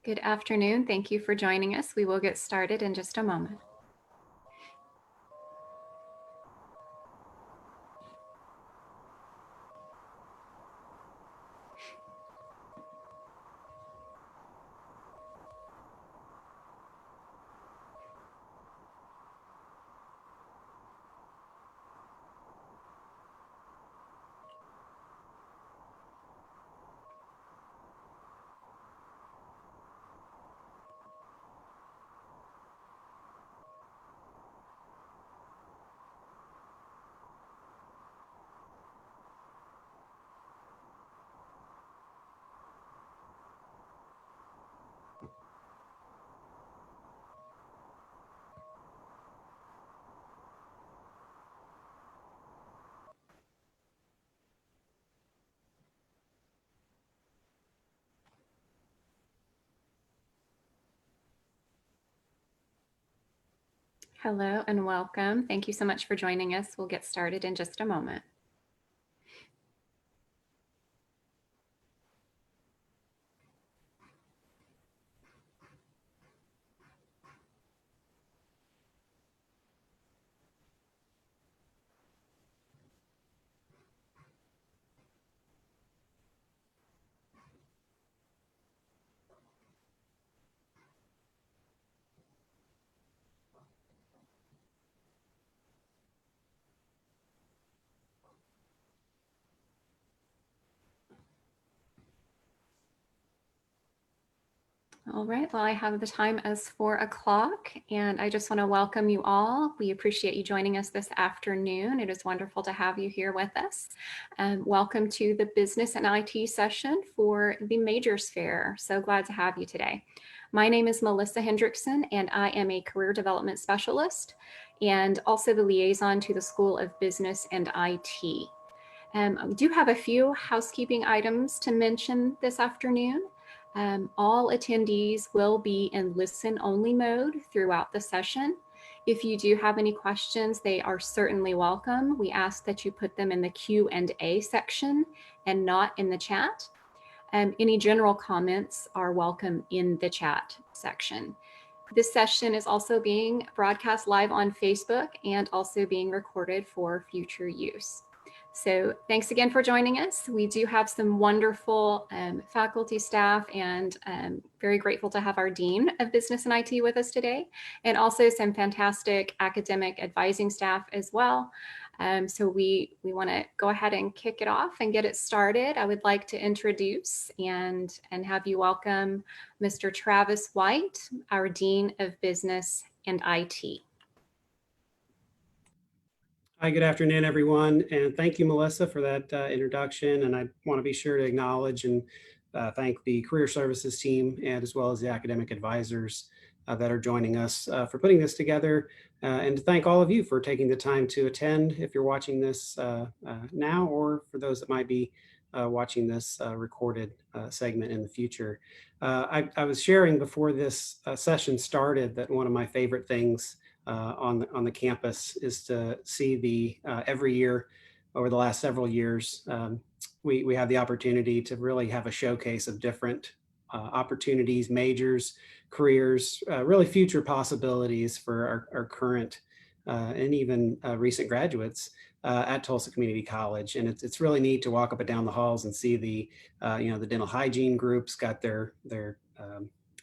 Good afternoon. Thank you for joining us. We will get started in just a moment. Hello and welcome. Thank you so much for joining us. We'll get started in just a moment. All right, well, I have the time as 4 o'clock, and I just want to welcome you all. We appreciate you joining us this afternoon. It is wonderful to have you here with us. Welcome to the Business and IT session for the Majors Fair. So glad to have you today. My name is Melissa Hendrickson, and I am a Career Development Specialist and also the liaison to the School of Business and IT. We do have a few housekeeping items to mention this afternoon. All attendees will be in listen-only mode throughout the session. If you do have any questions, they are certainly welcome. We ask that you put them in the Q&A section and not in the chat. Any general comments are welcome in the chat section. This session is also being broadcast live on Facebook and also being recorded for future use. So thanks again for joining us. We do have some wonderful faculty, staff, and very grateful to have our Dean of Business and IT with us today, and also some fantastic academic advising staff as well. So we want to go ahead and kick it off and get it started. I would like to introduce and have you welcome Mr. Travis White, our Dean of Business and IT. Hi, good afternoon, everyone. And thank you, Melissa, for that introduction. And I want to be sure to acknowledge and thank the Career Services team and as well as the academic advisors that are joining us for putting this together. And to thank all of you for taking the time to attend if you're watching this now, or for those that might be watching this recorded segment in the future. I was sharing before this session started that one of my favorite things on the campus is to see the every year over the last several years, we have the opportunity to really have a showcase of different opportunities, majors, careers, really future possibilities for our current and even recent graduates at Tulsa Community College. And it's really neat to walk up and down the halls and see the the dental hygiene groups got their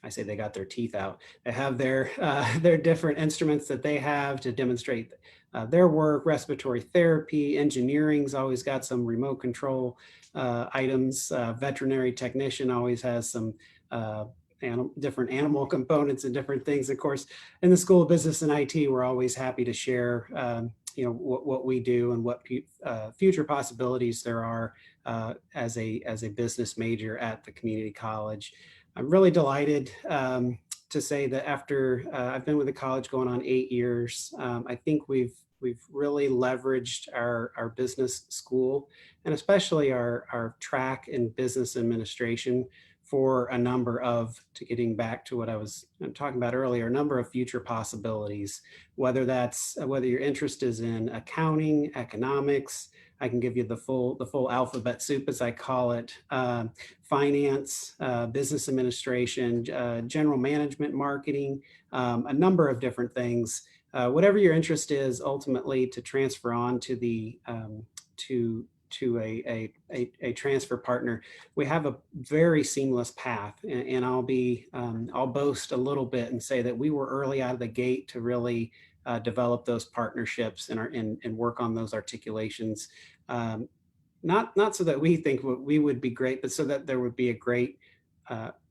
I say they got their teeth out. They have their different instruments that they have to demonstrate their work. Respiratory therapy, engineering's always got some remote control items. Veterinary technician always has some different animal components and different things. Of course, in the School of Business and IT, we're always happy to share what we do and what future possibilities there are as a business major at the community college. I'm really delighted to say that after I've been with the college going on 8 years, I think we've really leveraged our business school and especially our track in business administration for a number of, to getting back to what I was talking about earlier, a number of future possibilities, whether you're interested in accounting, economics, I can give you the full alphabet soup, as I call it. Finance, business administration, general management, marketing, a number of different things. Whatever your interest is, ultimately to transfer on to the to a transfer partner, we have a very seamless path. And I'll boast a little bit and say that we were early out of the gate to really develop those partnerships and work on those articulations. Not so that we think we would be great, but so that there would be a great,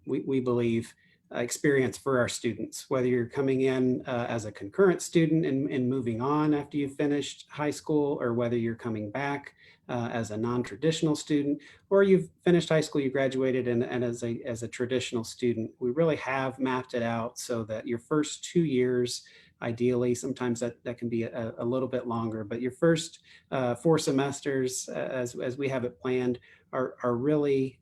we believe, experience for our students, whether you're coming in as a concurrent student and moving on after you've finished high school, or whether you're coming back as a non-traditional student, or you've finished high school, you graduated, and as a traditional student. We really have mapped it out so that your first 2 years, ideally, sometimes that can be a little bit longer, but your first 4 semesters, as we have it planned, are really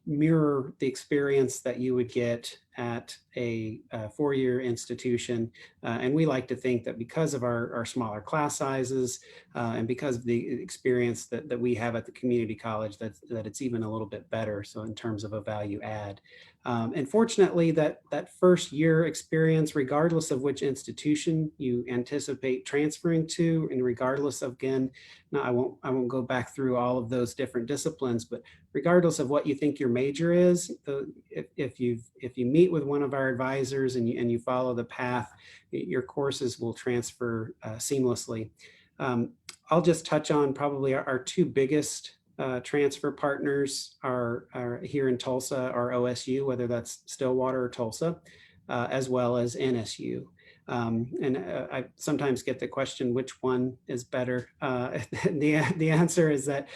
mirror the experience that you would get at a 4-year institution. And we like to think that because of our smaller class sizes and because of the experience that we have at the community college, that it's even a little bit better. So in terms of a value add. And fortunately, that first year experience, regardless of which institution you anticipate transferring to, and regardless of, again, no, I won't go back through all of those different disciplines, but regardless of what you think your major is, if you meet with one of our advisors and you follow the path, your courses will transfer seamlessly. I'll just touch on probably our 2 biggest transfer partners are here in Tulsa, our OSU, whether that's Stillwater or Tulsa, as well as NSU. And I sometimes get the question, which one is better? The answer is that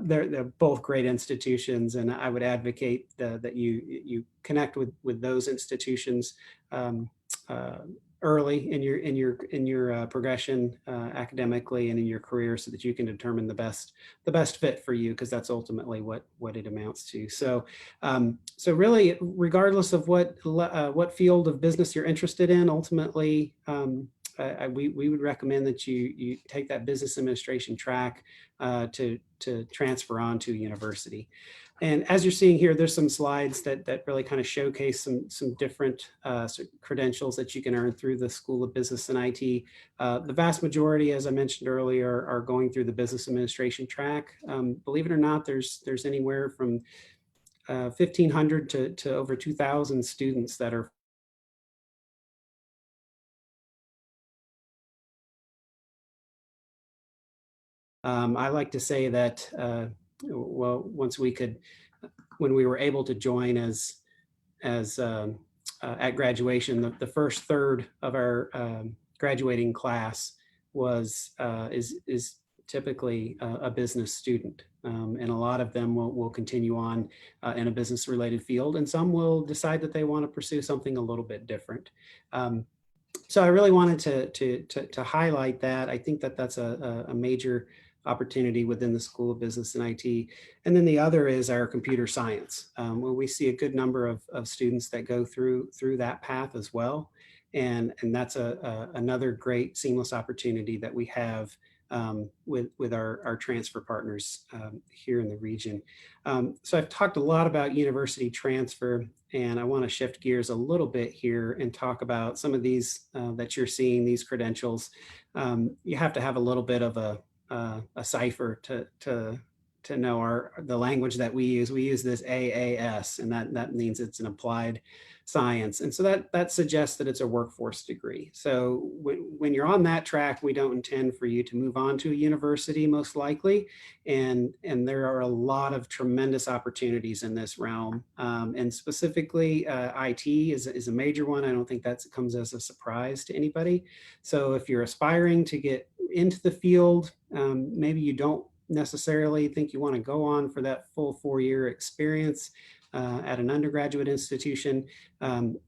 they're both great institutions, and I would advocate that you connect with those institutions early in your progression academically and in your career, so that you can determine the best fit for you, because that's ultimately what it amounts to. So so really, regardless of what field of business you're interested in, ultimately we would recommend that you take that business administration track to transfer on to university. And as you're seeing here, there's some slides that really kind of showcase some different credentials that you can earn through the School of Business and IT. The vast majority, as I mentioned earlier, are going through the business administration track. Believe it or not, there's anywhere from 1,500 to over 2,000 students that are I like to say that, well, when we were able to join as at graduation, the first third of our graduating class is typically a business student. And a lot of them will continue on in a business related field, and some will decide that they want to pursue something a little bit different. So I really wanted to highlight that. I think that's a major opportunity within the School of Business and IT. And then the other is our computer science, where we see a good number of students that go through that path as well. And that's another great seamless opportunity that we have with our transfer partners here in the region. So I've talked a lot about university transfer, and I want to shift gears a little bit here and talk about some of these that you're seeing, these credentials. You have to have a little bit of a cipher to know the language that we use. We use this AAS, and that means it's an applied science. And so that suggests that it's a workforce degree. So when you're on that track, we don't intend for you to move on to a university, most likely. And there are a lot of tremendous opportunities in this realm. And specifically, IT is a major one. I don't think that comes as a surprise to anybody. So if you're aspiring to get into the field, maybe you don't necessarily think you want to go on for that full 4-year experience at an undergraduate institution,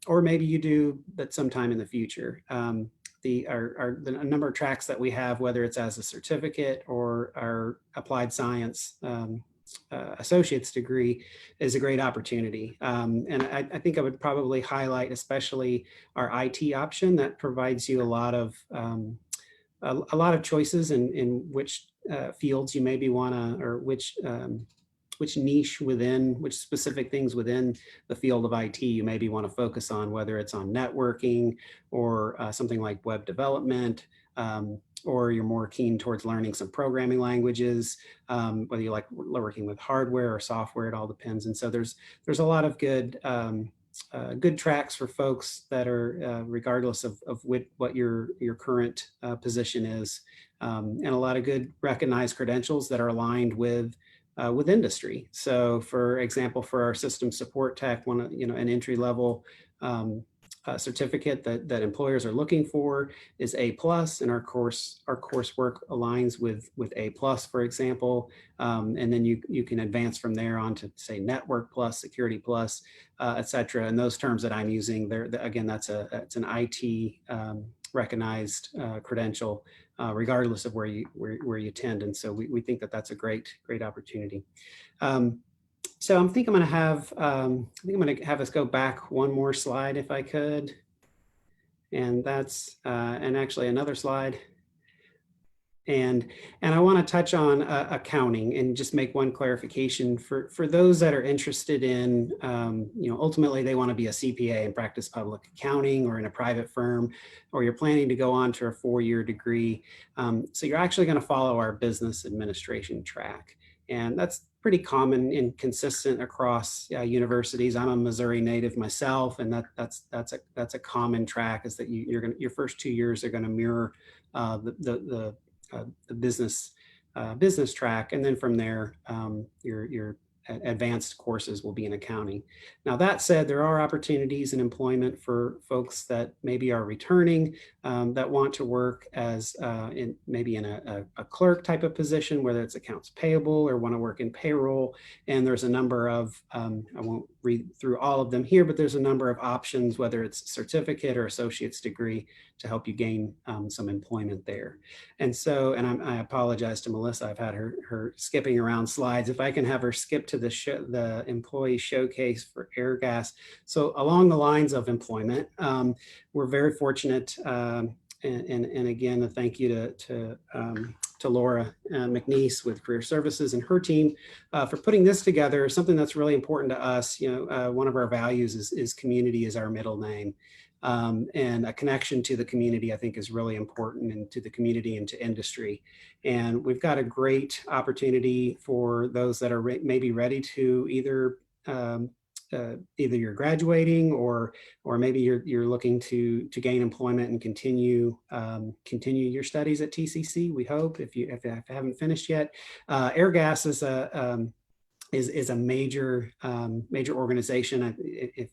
or maybe you do, but sometime in the future. The number of tracks that we have, whether it's as a certificate or our applied science associate's degree, is a great opportunity. And I think I would probably highlight especially our IT option that provides you a lot of choices in which fields you maybe want to, or which niche within, which specific things within the field of IT you maybe want to focus on, whether it's on networking or something like web development, or you're more keen towards learning some programming languages, whether you like working with hardware or software, it all depends. And so there's a lot of good good tracks for folks that are regardless of what your current position is, and a lot of good recognized credentials that are aligned with industry. So for example, for our system support tech, an entry level certificate that employers are looking for is A+, and our coursework aligns with A+, for example, and then you can advance from there on to say Network Plus, Security Plus, etc. And those terms that I'm using there, again, it's an IT recognized credential, regardless of where you attend. And so we think that that's a great opportunity. So I think I'm going to have us go back one more slide if I could. And that's, and actually another slide. And I want to touch on accounting and just make one clarification for those that are interested in, ultimately they want to be a CPA and practice public accounting or in a private firm, or you're planning to go on to a 4-year degree. So you're actually going to follow our business administration track. And that's pretty common and consistent across universities. I'm a Missouri native myself, and that's a common track, is that your first 2 years are going to mirror the business track, and then from there your advanced courses will be in accounting. Now that said, there are opportunities in employment for folks that maybe are returning, that want to work as maybe in a clerk type of position, whether it's accounts payable or want to work in payroll. And there's a number of, I won't read through all of them here, but there's a number of options, whether it's certificate or associate's degree, to help you gain some employment there. And so, and I apologize to Melissa, I've had her skipping around slides. If I can have her skip to the employee showcase for Airgas. So along the lines of employment, we're very fortunate, and again, a thank you to Laura McNeese with Career Services and her team for putting this together. Something that's really important to us. One of our values is community is our middle name. And a connection to the community, I think, is really important, and to the community and to industry. And we've got a great opportunity for those that are maybe ready to either you're graduating or maybe you're looking to gain employment and continue your studies at TCC. We hope, if you haven't finished yet. Airgas is a major organization,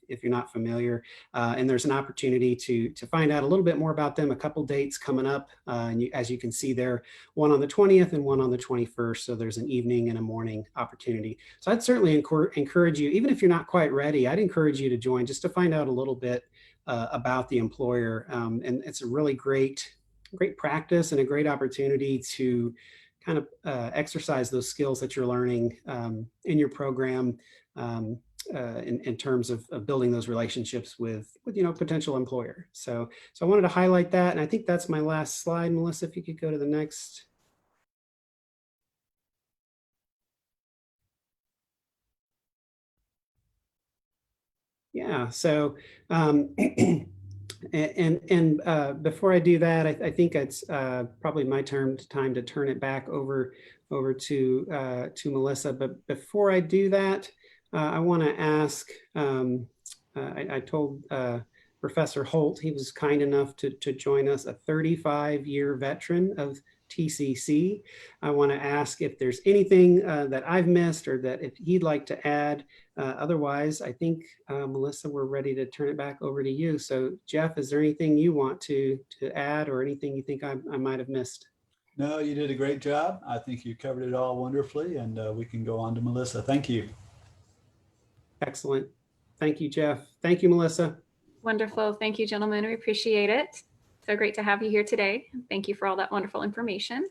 if you're not familiar, and there's an opportunity to find out a little bit more about them. A couple dates coming up, and as you can see there, one on the 20th and one on the 21st. So there's an evening and a morning opportunity. So I'd certainly encourage you, even if you're not quite ready, I'd encourage you to join just to find out a little bit about the employer. And it's a really great practice and a great opportunity to kind of exercise those skills that you're learning in your program, in terms of building those relationships with potential employer. So I wanted to highlight that, and I think that's my last slide. Melissa, if you could go to the next. Yeah. So. And before I do that, I think it's probably my time to turn it back over to Melissa. But before I do that, I want to ask. I told Professor Holt, he was kind enough to join us, a 35-year veteran of TCC. I want to ask if there's anything that I've missed, or that if he'd like to add. Otherwise, I think, Melissa, we're ready to turn it back over to you. So Jeff, is there anything you want to add, or anything you think I might have missed? No, you did a great job. I think you covered it all wonderfully, and we can go on to Melissa. Thank you. Excellent. Thank you, Jeff. Thank you, Melissa. Wonderful. Thank you, gentlemen. We appreciate it. So great to have you here today. Thank you for all that wonderful information.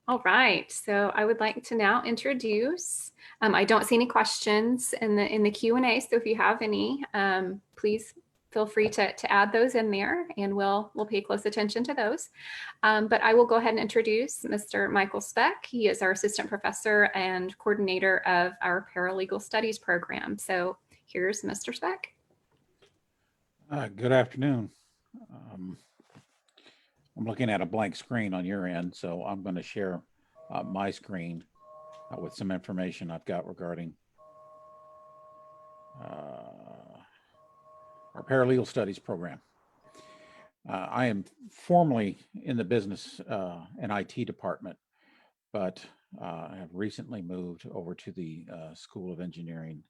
All right, so I would like to now introduce, I don't see any questions in the Q&A, so if you have any, please feel free to add those in there, and we'll pay close attention to those. But I will go ahead and introduce Mr. Michael Speck. He is our assistant professor and coordinator of our paralegal studies program. So here's Mr. Speck. Good afternoon. I'm looking at a blank screen on your end, so I'm going to share my screen with some information I've got regarding our paralegal studies program. I am formally in the business and IT department, but I have recently moved over to the School of Engineering,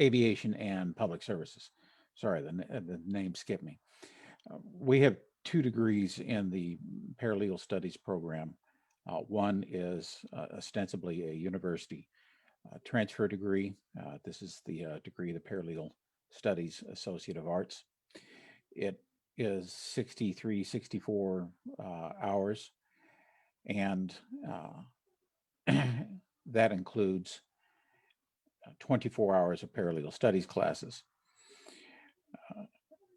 Aviation and Public Services. Sorry, the name skipped me. We have 2 degrees in the paralegal studies program. One is ostensibly a university transfer degree. This is the degree of the Paralegal Studies Associate of Arts. It is 63, 64 hours, and that includes 24 hours of paralegal studies classes.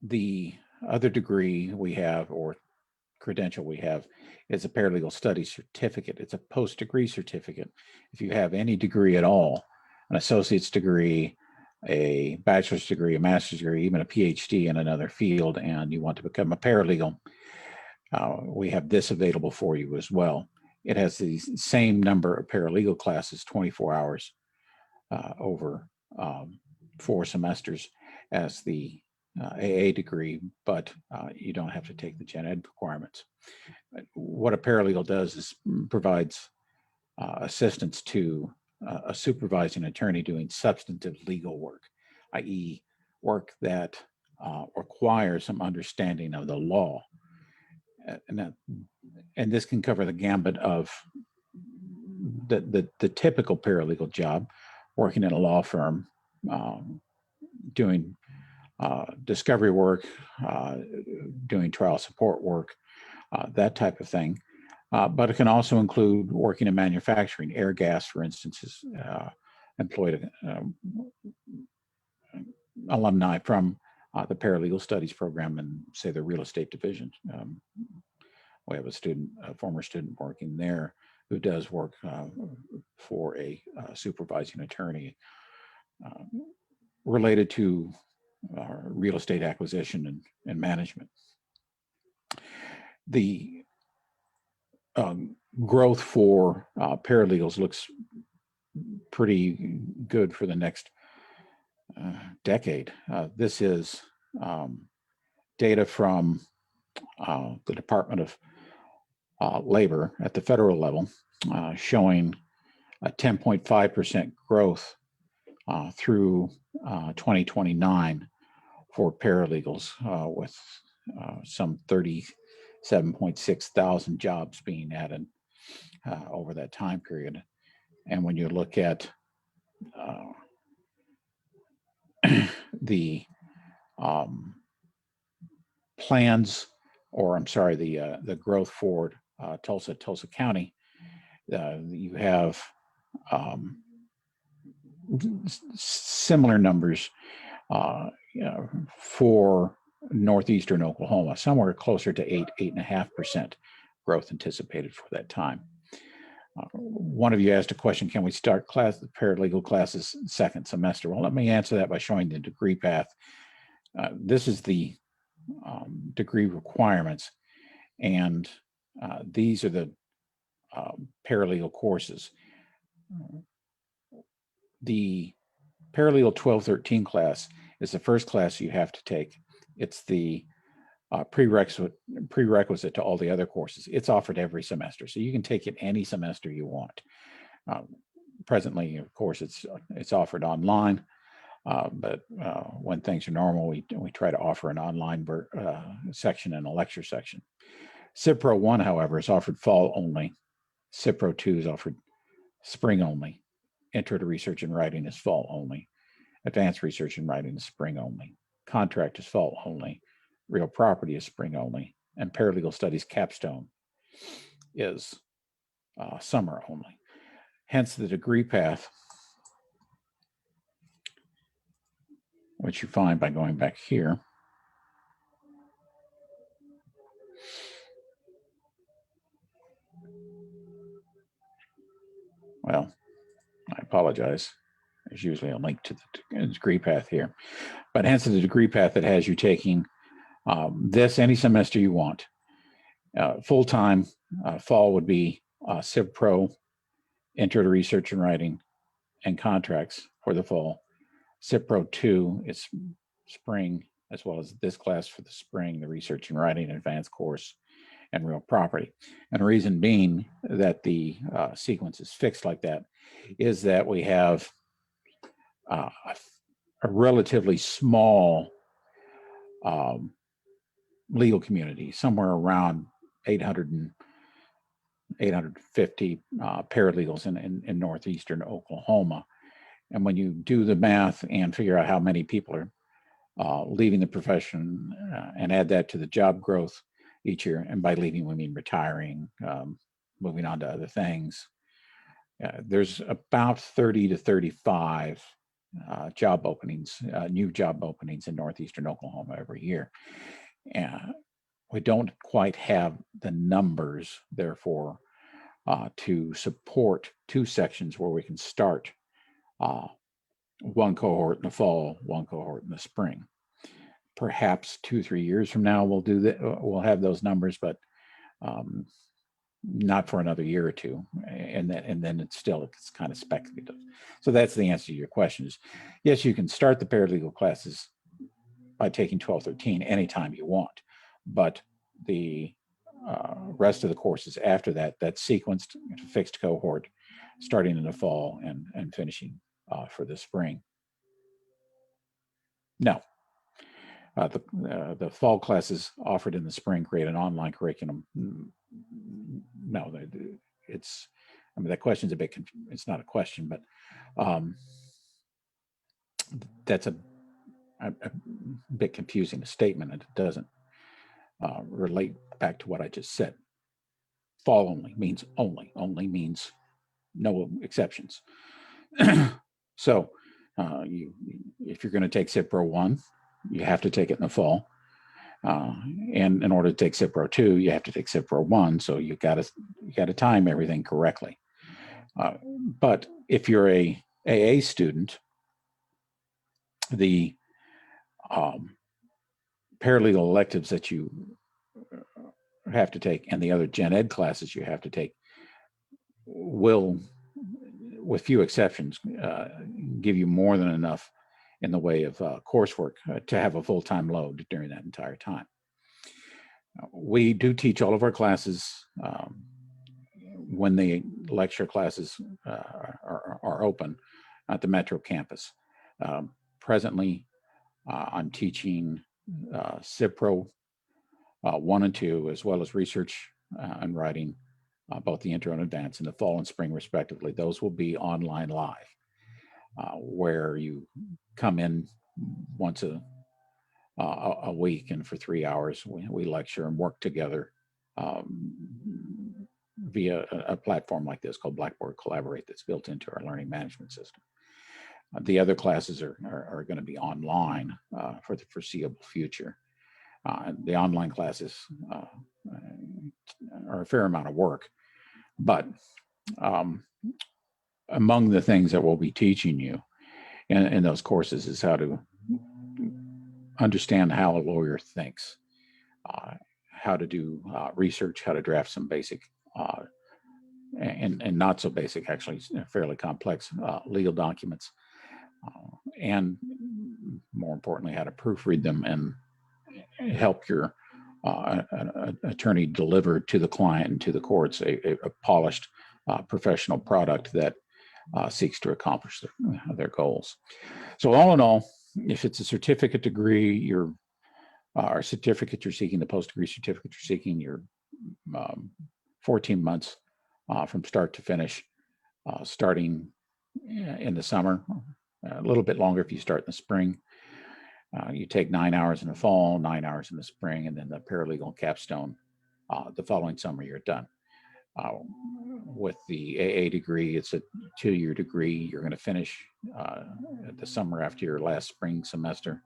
The other degree we have, or credential we have, is a paralegal studies certificate. It's a post-degree certificate. If you have any degree at all, an associate's degree, a bachelor's degree, a master's degree, even a PhD in another field, and you want to become a paralegal, we have this available for you as well. It has the same number of paralegal classes, 24 hours over 4 semesters as the AA degree, but you don't have to take the gen ed requirements. What a paralegal does is provides assistance to a supervising attorney doing substantive legal work, i.e. work that requires some understanding of the law. And this can cover the gambit of the typical paralegal job, working in a law firm, doing discovery work, doing trial support work, that type of thing. But it can also include working in manufacturing. Airgas, for instance, is employed alumni from the paralegal studies program in, say, the real estate division. We have a former student working there who does work for a supervising attorney related to real estate acquisition and management. The growth for paralegals looks pretty good for the next decade. This is data from the Department of Labor at the federal level, showing a 10.5% growth through 2029 for paralegals, with some 37.6 thousand jobs being added over that time period. And when you look at the plans, or I'm sorry, the growth for Tulsa County, you have similar numbers for northeastern Oklahoma, somewhere closer to 8.5% growth anticipated for that time. One of you asked a question, can we start paralegal classes second semester? Well, let me answer that by showing the degree path. This is the degree requirements, and these are the paralegal courses. The paralegal 1213 class is the first class you have to take. It's the prerequisite to all the other courses. It's offered every semester, so you can take it any semester you want. Presently, of course, it's offered online, but when things are normal, we try to offer an online section and a lecture section. CIPRO 1, however, is offered fall only. CIPRO 2 is offered spring only. Intro to Research and Writing is fall only. Advanced Research and Writing is spring only. Contract is fall only. Real Property is spring only. And Paralegal Studies Capstone is summer only. Hence the degree path which you find by going back here. Well, I apologize. There's usually a link to the degree path here, but hence the degree path that has you taking this any semester you want. Full-time fall would be Civ Pro, Intro to Research and Writing, and Contracts for the fall. Civ Pro 2 is spring, as well as this class for the spring, the Research and Writing Advanced course, and Real Property. And the reason being that the sequence is fixed like that is that we have a relatively small legal community, somewhere around 850 paralegals in northeastern Oklahoma. And when you do the math and figure out how many people are leaving the profession and add that to the job growth each year, and by leaving we mean retiring, moving on to other things, there's about 30 to 35 job openings, new job openings in northeastern Oklahoma every year. And we don't quite have the numbers, therefore, to support two sections where we can start one cohort in the fall, one cohort in the spring. Perhaps 2-3 years from now we'll do that. We'll have those numbers, but not for another year or two, and then it's kind of speculative. So that's the answer to your question. Is yes, you can start the paralegal classes by taking 12-13 anytime you want, but the rest of the courses after that, that's sequenced, fixed cohort, starting in the fall and finishing for the spring. No, the fall classes offered in the spring create an online curriculum. No, it's, I mean, that question's a bit, it's not a question, but that's a bit confusing a statement, and it doesn't relate back to what I just said. Fall only means only means no exceptions. So if you're going to take Civ Pro 1, you have to take it in the fall. And in order to take Civ Pro 2, you have to take Civ Pro 1. So you got to time everything correctly. But if you're a AA student, the paralegal electives that you have to take and the other gen ed classes you have to take will, with few exceptions, give you more than enough in the way of coursework to have a full-time load during that entire time. We do teach all of our classes when the lecture classes are open at the Metro campus. Presently, I'm teaching Civ Pro 1 and 2, as well as Research and Writing, both the intro and advanced in the fall and spring respectively. Those will be online live, where you come in once a week, and for 3 hours we lecture and work together via a platform like this called Blackboard Collaborate that's built into our learning management system. The other classes are going to be online for the foreseeable future. The online classes are a fair amount of work, but among the things that we'll be teaching you in those courses is how to understand how a lawyer thinks, how to do research, how to draft some basic and not so basic, actually fairly complex legal documents, and more importantly, how to proofread them and help your attorney deliver to the client and to the courts a polished professional product that seeks to accomplish their goals. So all in all, if it's a certificate degree, or certificate you're seeking, the post-degree certificate you're seeking, you're 14 months from start to finish, starting in the summer, a little bit longer if you start in the spring. You take 9 hours in the fall, 9 hours in the spring, and then the paralegal capstone the following summer, you're done. With the AA degree, it's a 2-year degree. You're going to finish the summer after your last spring semester.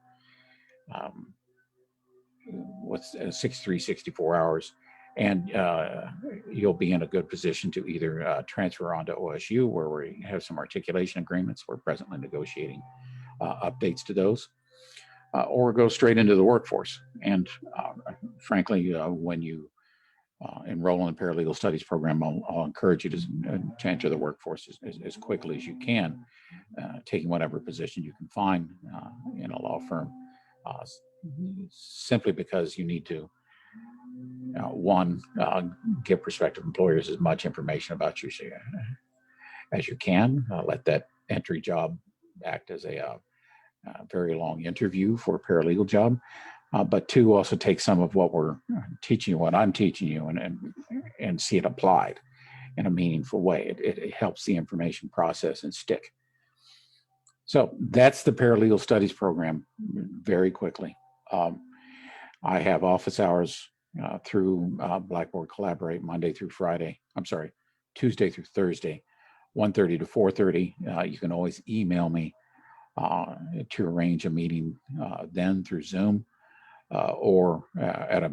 What's 63, 64 hours. And you'll be in a good position to either transfer on to OSU, where we have some articulation agreements. We're presently negotiating updates to those, or go straight into the workforce. And frankly, when you enroll in the paralegal studies program, I'll encourage you to enter the workforce as quickly as you can, taking whatever position you can find in a law firm, simply because you need to, one, give prospective employers as much information about you as you can. Let that entry job act as a very long interview for a paralegal job. But two, also take some of what we're teaching you, what I'm teaching you, and see it applied in a meaningful way. It helps the information process and stick. So that's the paralegal studies program very quickly. I have office hours through Blackboard Collaborate Monday through Friday. I'm sorry, Tuesday through Thursday, 1:30 to 4:30. You can always email me to arrange a meeting then through Zoom or at a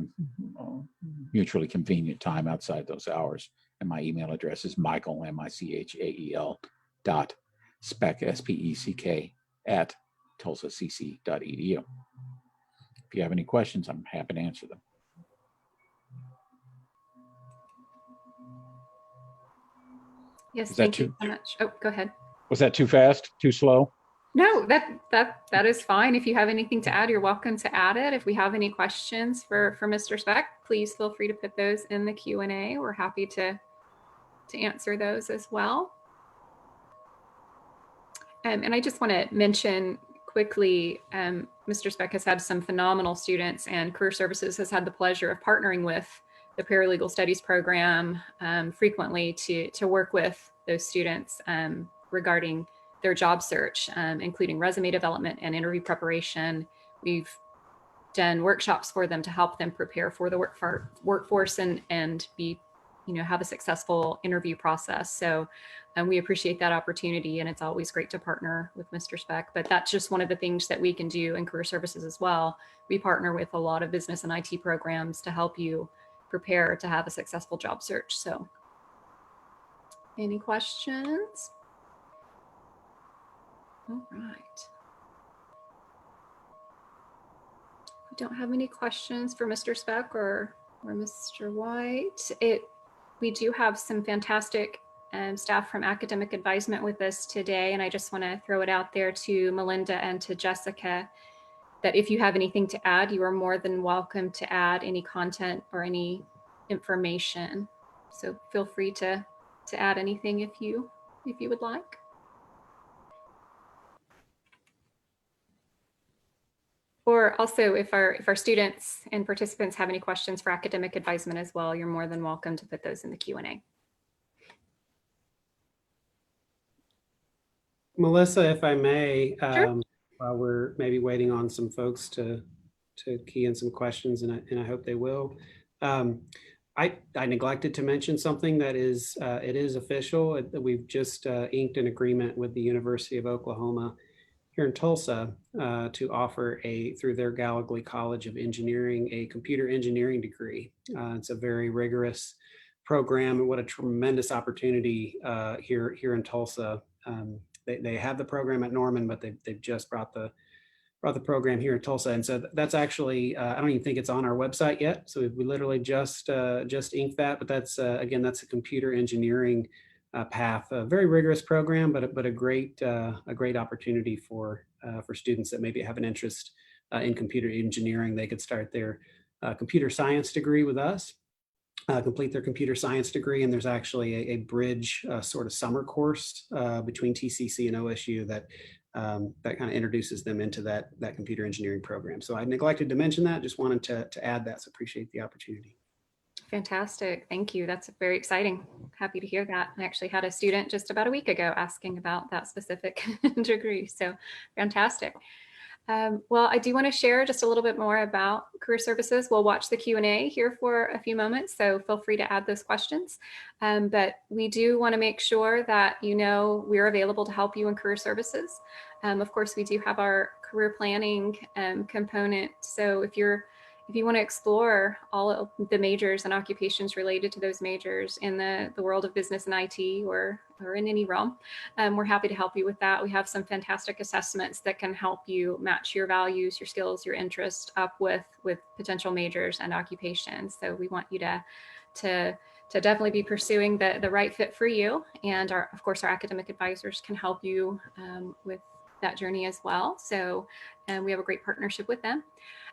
mutually convenient time outside those hours. And my email address is Michael, Michael, .speck, SPECK, at tulsacc.edu. If you have any questions, I'm happy to answer them. Yes, Is that thank you so much. Oh, go ahead. Was that too fast, too slow? No, that is fine. If you have anything to add, you're welcome to add it. If we have any questions for Mr. Speck, please feel free to put those in the Q&A. We're happy to answer those as well. And I just want to mention quickly, Mr. Speck has had some phenomenal students, and Career Services has had the pleasure of partnering with the Paralegal Studies program frequently to work with those students regarding their job search, including resume development and interview preparation. We've done workshops for them to help them prepare for the workforce and be, have a successful interview process. So we appreciate that opportunity, and it's always great to partner with Mr. Speck. But that's just one of the things that we can do in Career Services as well. We partner with a lot of business and IT programs to help you prepare to have a successful job search. So any questions? All right. We don't have any questions for Mr. Speck or Mr. White. We do have some fantastic staff from academic advisement with us today, and I just want to throw it out there to Melinda and to Jessica that if you have anything to add, you are more than welcome to add any content or any information. So feel free to add anything if you would like. Or also, if our students and participants have any questions for academic advisement as well, you're more than welcome to put those in the Q&A. Melissa, if I may, Sure. while we're maybe waiting on some folks to key in some questions, and I hope they will. I neglected to mention something that is it is official. We've just inked an agreement with the University of Oklahoma here in Tulsa to offer through their Gallagly College of Engineering, a computer engineering degree. It's a very rigorous program, and what a tremendous opportunity here in Tulsa. They have the program at Norman, but they've just brought the program here in Tulsa, and so that's actually I don't even think it's on our website yet. So we literally just inked that, but that's again, that's a computer engineering path, a very rigorous program, but a great opportunity for students that maybe have an interest in computer engineering. They could start their computer science degree with us, complete their computer science degree, and there's actually a bridge sort of summer course between TCC and OSU that kind of introduces them into that computer engineering program. So I neglected to mention that, just wanted to add that, so appreciate the opportunity. Fantastic. Thank you. That's very exciting. Happy to hear that. I actually had a student just about a week ago asking about that specific degree. So fantastic. Well, I do want to share just a little bit more about career services. We'll watch the Q&A here for a few moments, so feel free to add those questions. But we do want to make sure that you know we're available to help you in career services. Of course, we do have our career planning component. So if you want to explore all of the majors and occupations related to those majors in the world of business and IT or in any realm, we're happy to help you with that. We have some fantastic assessments that can help you match your values, your skills, your interest up with potential majors and occupations. So we want you to definitely be pursuing the right fit for you. And of course, our academic advisors can help you with that journey as well. So we have a great partnership with them.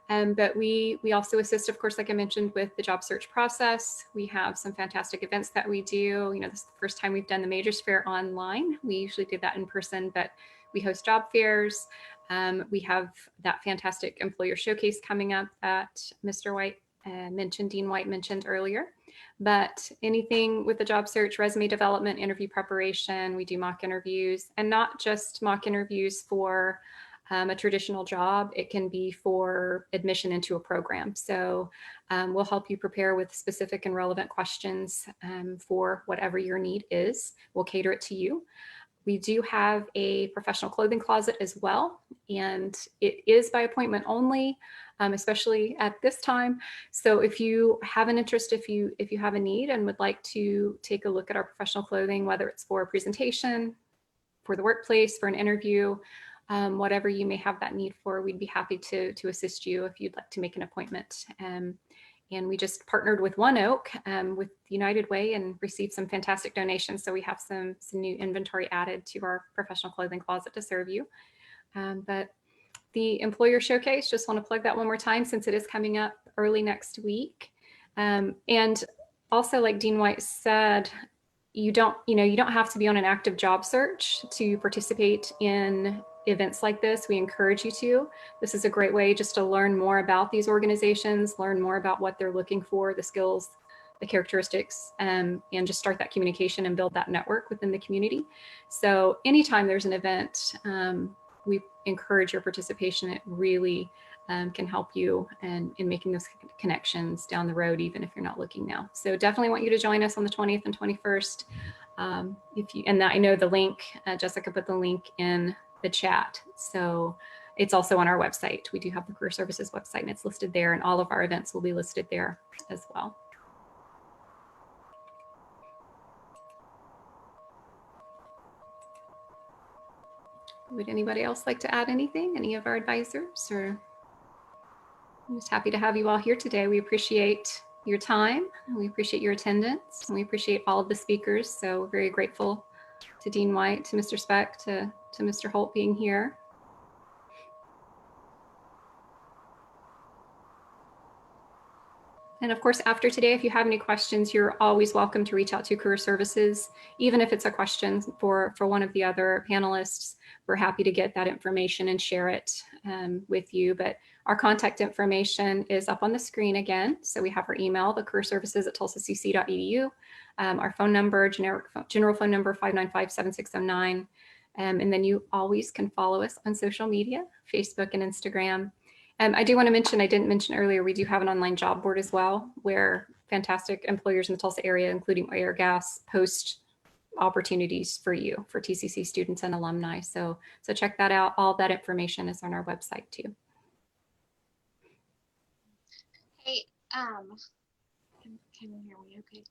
But we also assist, of course, like I mentioned, with the job search process. We have some fantastic events that we do. You know, this is the first time we've done the Majors Fair online. We usually did that in person, but we host job fairs. We have that fantastic employer showcase coming up that Mr. White mentioned, Dean White mentioned earlier. But anything with the job search, resume development, interview preparation, we do mock interviews, and not just mock interviews for a traditional job. It can be for admission into a program. So we'll help you prepare with specific and relevant questions for whatever your need is. We'll cater it to you. We do have a professional clothing closet as well, and it is by appointment only, especially at this time. So if you have an interest, if you have a need and would like to take a look at our professional clothing, whether it's for a presentation, for the workplace, for an interview, whatever you may have that need for, we'd be happy to assist you if you'd like to make an appointment. And we just partnered with One Oak with United Way and received some fantastic donations. So we have some new inventory added to our professional clothing closet to serve you. But the employer showcase, just want to plug that one more time since it is coming up early next week. And also, like Dean White said, you don't have to be on an active job search to participate in events like this. We encourage you to. This is a great way just to learn more about these organizations, learn more about what they're looking for, the skills, the characteristics, and just start that communication and build that network within the community. So anytime there's an event, we encourage your participation. It really can help you in making those connections down the road, even if you're not looking now. So definitely want you to join us on the 20th and 21st. And I know the link, Jessica put the link in the chat. So it's also on our website. We do have the Career Services website and it's listed there, and all of our events will be listed there as well. Would anybody else like to add anything? Any of our advisors? Or I'm just happy to have you all here today. We appreciate your time. We appreciate your attendance. And we appreciate all of the speakers. So we're very grateful to Dean White, to Mr. Speck, to Mr. Holt being here. And of course, after today, if you have any questions, you're always welcome to reach out to Career Services. Even if it's a question for one of the other panelists, we're happy to get that information and share it with you. But our contact information is up on the screen again. So we have our email, thecareerservices@tulsacc.edu, our phone number, general phone number 595-7609. And then you always can follow us on social media, Facebook and Instagram. I do want to mention, I didn't mention earlier, we do have an online job board as well, where fantastic employers in the Tulsa area, including Airgas, post opportunities for you, for TCC students and alumni. So check that out. All that information is on our website too. Hey, can you hear me okay?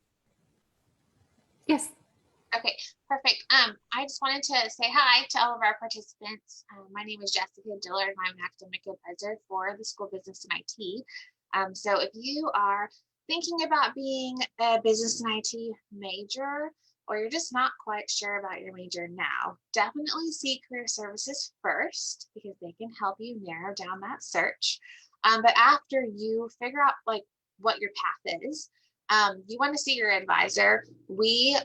Yes. Okay, perfect. I just wanted to say hi to all of our participants. My name is Jessica Dillard, and I'm an academic advisor for the School Business and IT. So if you are thinking about being a business and IT major, or you're just not quite sure about your major now, definitely see Career Services first, because they can help you narrow down that search. But after you figure out like what your path is, you want to see your advisor. We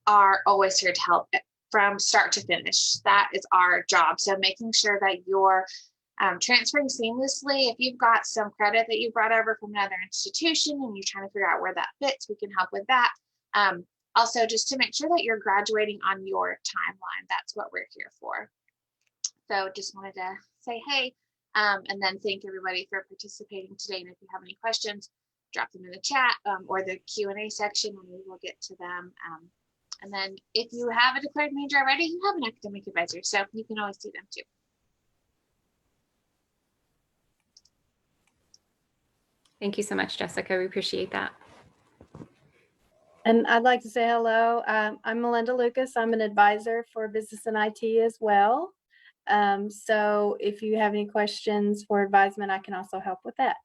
are always here to help from start to finish. That is our job. So making sure that you're transferring seamlessly. If you've got some credit that you brought over from another institution and you're trying to figure out where that fits, we can help with that. Also, just to make sure that you're graduating on your timeline. That's what we're here for. So just wanted to say, hey, And then thank everybody for participating today. And if you have any questions, drop them in the chat or the Q&A section, and we will get to them. And then if you have a declared major already, you have an academic advisor, so you can always see them too. Thank you so much, Jessica. We appreciate that. And I'd like to say hello. I'm Melinda Lucas. I'm an advisor for business and IT as well. So if you have any questions for advisement, I can also help with that.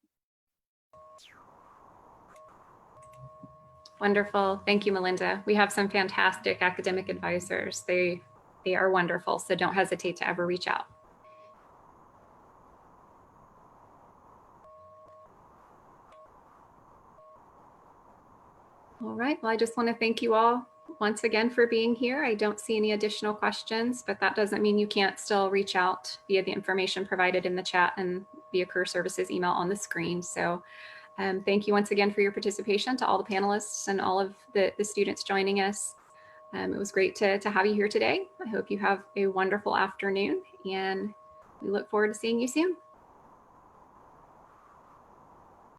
Wonderful. Thank you, Melinda. We have some fantastic academic advisors. They are wonderful, so don't hesitate to ever reach out. All right, well, I just want to thank you all once again for being here. I don't see any additional questions, but that doesn't mean you can't still reach out via the information provided in the chat and via Career Services email on the screen. So thank you once again for your participation to all the panelists and all of the students joining us. It was great to have you here today. I hope you have a wonderful afternoon, and we look forward to seeing you soon.